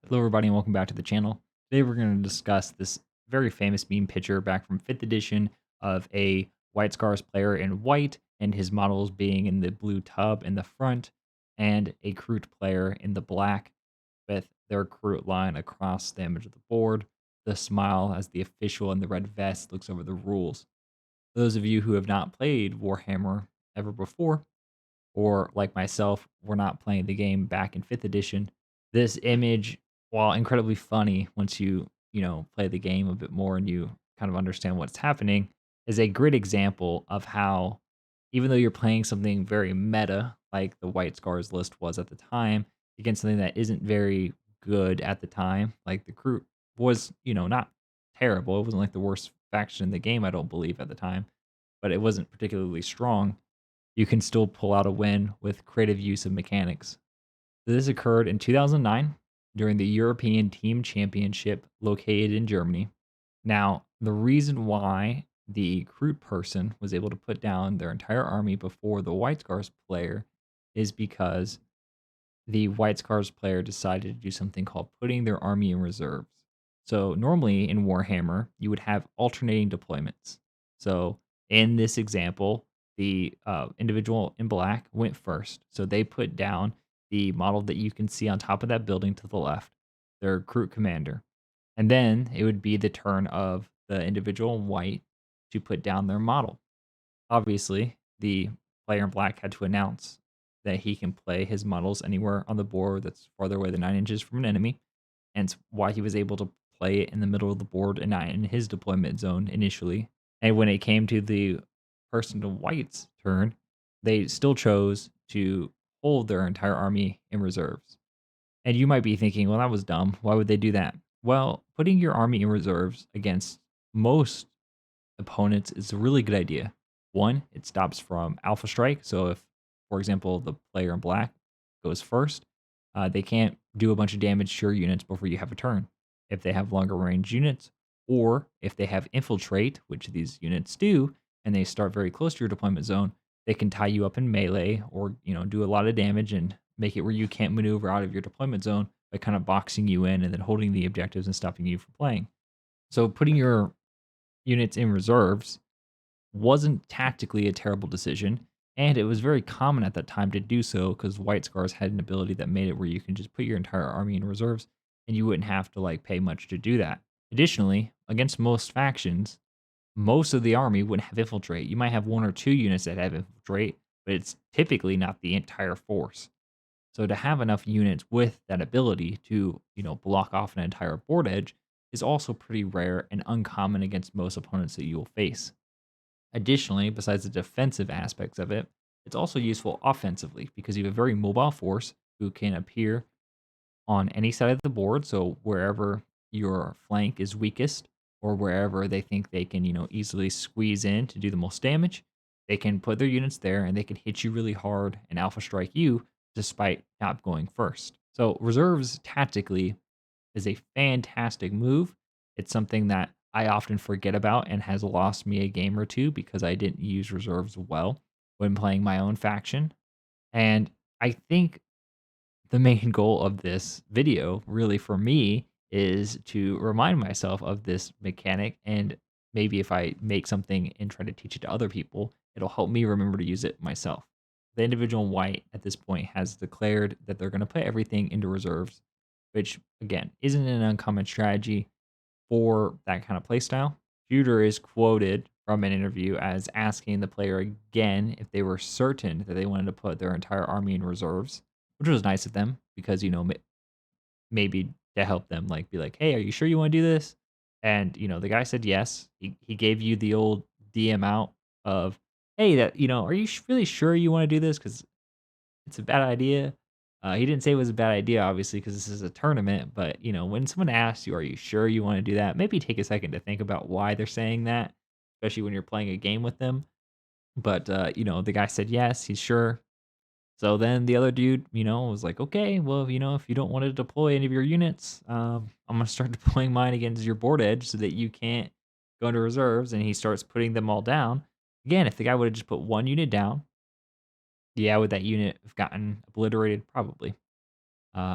Hello, everybody, and welcome back to the channel. Today, we're going to discuss this very famous meme picture back from 5th edition of a White Scars player in white and his models being in the blue tub in the front, and a Kroot player in the black with their Kroot line across the image of the board. The smile as the official in the red vest looks over the rules. Those of you who have not played Warhammer ever before, or like myself, were not playing the game back in 5th edition, this image, while incredibly funny once you play the game a bit more and you kind of understand what's happening, is a great example of how, even though you're playing something very meta, like the White Scars list was at the time, against something that isn't very good at the time, like the crew was not terrible. It wasn't like the worst faction in the game, I don't believe, at the time, but it wasn't particularly strong. You can still pull out a win with creative use of mechanics. This occurred in 2009 during the European Team Championship located in Germany. Now, the reason why the Kroot person was able to put down their entire army before the White Scars player is because the White Scars player decided to do something called putting their army in reserves. So normally in Warhammer, you would have alternating deployments. So in this example, the individual in black went first. So they put down the model that you can see on top of that building to the left, their crew commander. And then it would be the turn of the individual in white to put down their model. Obviously, the player in black had to announce that he can play his models anywhere on the board that's farther away than 9 inches from an enemy, and why he was able to play it in the middle of the board and not in his deployment zone initially. And when it came to the person in white's turn, they still chose to hold their entire army in reserves. And you might be thinking, well, that was dumb. Why would they do that? Well, putting your army in reserves against most opponents is a really good idea. One, it stops from alpha strike. So if, for example, the player in black goes first, they can't do a bunch of damage to your units before you have a turn. If they have longer range units, or if they have infiltrate, which these units do, and they start very close to your deployment zone, they can tie you up in melee or do a lot of damage and make it where you can't maneuver out of your deployment zone by kind of boxing you in and then holding the objectives and stopping you from playing. So putting your units in reserves wasn't tactically a terrible decision, and it was very common at that time to do so because White Scars had an ability that made it where you can just put your entire army in reserves and you wouldn't have to pay much to do that. Additionally, against most factions, most of the army wouldn't have infiltrate. You might have one or two units that have infiltrate, but it's typically not the entire force. So to have enough units with that ability to block off an entire board edge is also pretty rare and uncommon against most opponents that you will face. Additionally, besides the defensive aspects of it, it's also useful offensively because you have a very mobile force who can appear on any side of the board. So wherever your flank is weakest or wherever they think they can easily squeeze in to do the most damage, they can put their units there and they can hit you really hard and alpha strike you despite not going first. So reserves tactically is a fantastic move. It's something that I often forget about and has lost me a game or two because I didn't use reserves well when playing my own faction. And I think the main goal of this video, really for me, is to remind myself of this mechanic. And maybe if I make something and try to teach it to other people, it'll help me remember to use it myself. The individual in white at this point has declared that they're going to put everything into reserves, which again isn't an uncommon strategy for that kind of playstyle. Shooter is quoted from an interview as asking the player again if they were certain that they wanted to put their entire army in reserves, which was nice of them because maybe to help them be like, hey, are you sure you want to do this? And the guy said yes. He gave you the old DM out of, hey, that are you really sure you want to do this? Because it's a bad idea. He didn't say it was a bad idea, obviously, because this is a tournament. But when someone asks you, "Are you sure you want to do that?" Maybe take a second to think about why they're saying that, especially when you're playing a game with them. But the guy said yes, he's sure. So then the other dude was like, "Okay, well if you don't want to deploy any of your units, I'm gonna start deploying mine against your board edge so that you can't go into reserves." And he starts putting them all down. Again, if the guy would have just put one unit down, yeah, would that unit have gotten obliterated? Probably.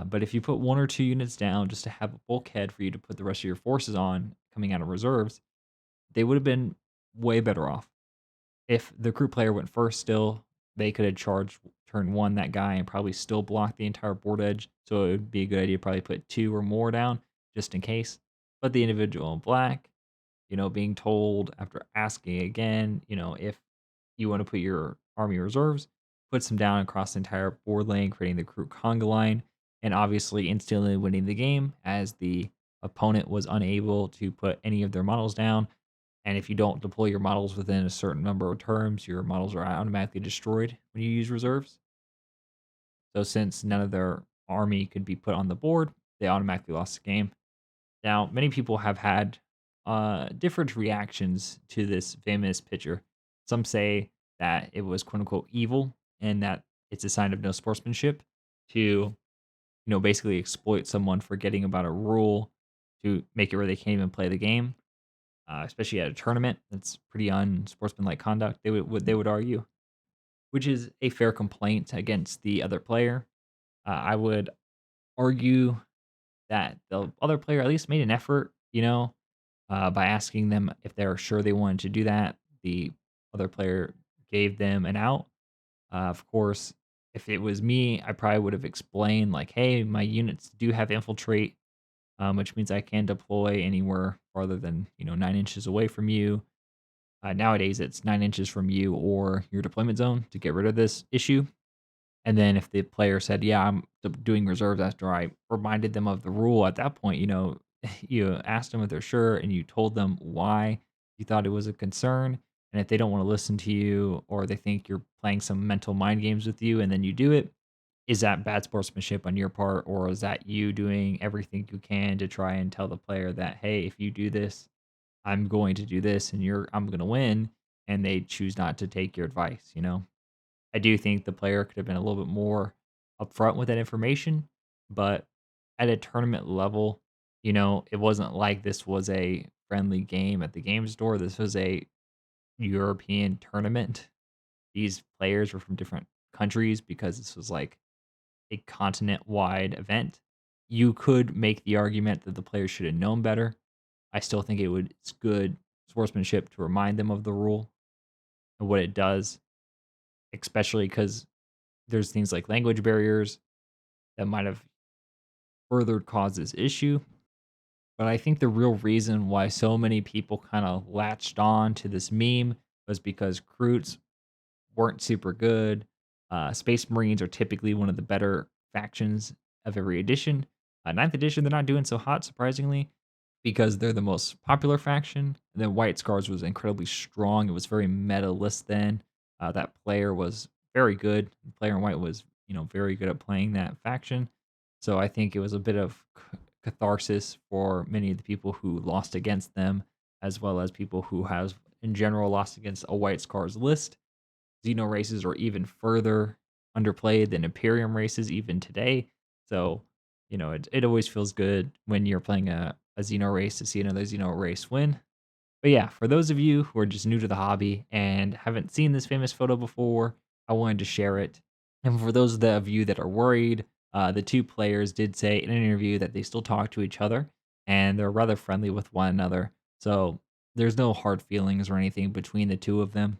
But if you put 1 or 2 units down just to have a bulkhead for you to put the rest of your forces on coming out of reserves, they would have been way better off. If the crew player went first still, they could have charged turn 1 that guy and probably still blocked the entire board edge, so it would be a good idea to probably put 2 or more down just in case. But the individual in black, being told after asking again, if you want to put your army reserves, puts them down across the entire board lane, creating the crew conga line, and obviously instantly winning the game as the opponent was unable to put any of their models down. And if you don't deploy your models within a certain number of turns, your models are automatically destroyed when you use reserves. So since none of their army could be put on the board, they automatically lost the game. Now, many people have had different reactions to this famous picture. Some say that it was quote unquote evil and that it's a sign of no sportsmanship to, basically exploit someone forgetting about a rule to make it where they can't even play the game, especially at a tournament. That's pretty unsportsmanlike conduct. They would argue, which is a fair complaint against the other player. I would argue that the other player at least made an effort, by asking them if they're sure they wanted to do that. The other player gave them an out. Of course, if it was me, I probably would have explained, like, hey, my units do have infiltrate, which means I can deploy anywhere farther than, 9 inches away from you. Nowadays, it's 9 inches from you or your deployment zone to get rid of this issue. And then if the player said, "Yeah, I'm doing reserves," after I reminded them of the rule at that point, you asked them if they're sure and you told them why you thought it was a concern. And if they don't want to listen to you or they think you're playing some mental mind games with you and then you do it, is that bad sportsmanship on your part? Or is that you doing everything you can to try and tell the player that, hey, if you do this, I'm going to do this and I'm going to win. And they choose not to take your advice? I do think the player could have been a little bit more upfront with that information, but at a tournament level, it wasn't like this was a friendly game at the game store. This was a European tournament. These players were from different countries because this was like a continent wide event. You could make the argument that the players should have known better. I still think it's good sportsmanship to remind them of the rule and what it does, especially because there's things like language barriers that might have further caused this issue. But I think the real reason why so many people kind of latched on to this meme was because Croots weren't super good. Space Marines are typically one of the better factions of every edition. Ninth edition, they're not doing so hot, surprisingly, because they're the most popular faction. And then White Scars was incredibly strong. It was very meta list then. That player was very good. The player in white was, very good at playing that faction. So I think it was a bit of catharsis for many of the people who lost against them, as well as people who have, in general, lost against a White Scars list. Xeno races are even further underplayed than Imperium races even today. So, it always feels good when you're playing a Xeno race to see another Xeno race win. But yeah, for those of you who are just new to the hobby and haven't seen this famous photo before, I wanted to share it. And for those of you that are worried, the two players did say in an interview that they still talk to each other and they're rather friendly with one another. So there's no hard feelings or anything between the two of them.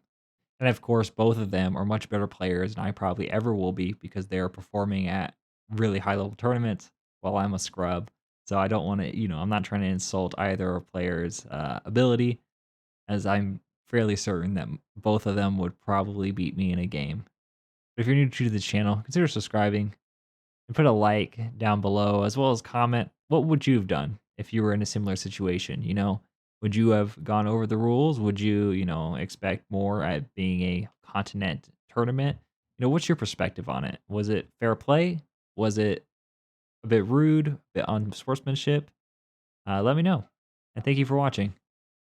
And of course, both of them are much better players than I probably ever will be because they are performing at really high level tournaments while I'm a scrub. So I don't want to, I'm not trying to insult either player's ability, as I'm fairly certain that both of them would probably beat me in a game. But if you're new to the channel, consider subscribing and put a like down below as well as comment what would you have done if you were in a similar situation. Would you have gone over the rules? Would you, expect more at being a continent tournament? What's your perspective on it? Was it fair play? Was it a bit rude, a bit unsportsmanship? Let me know, and thank you for watching.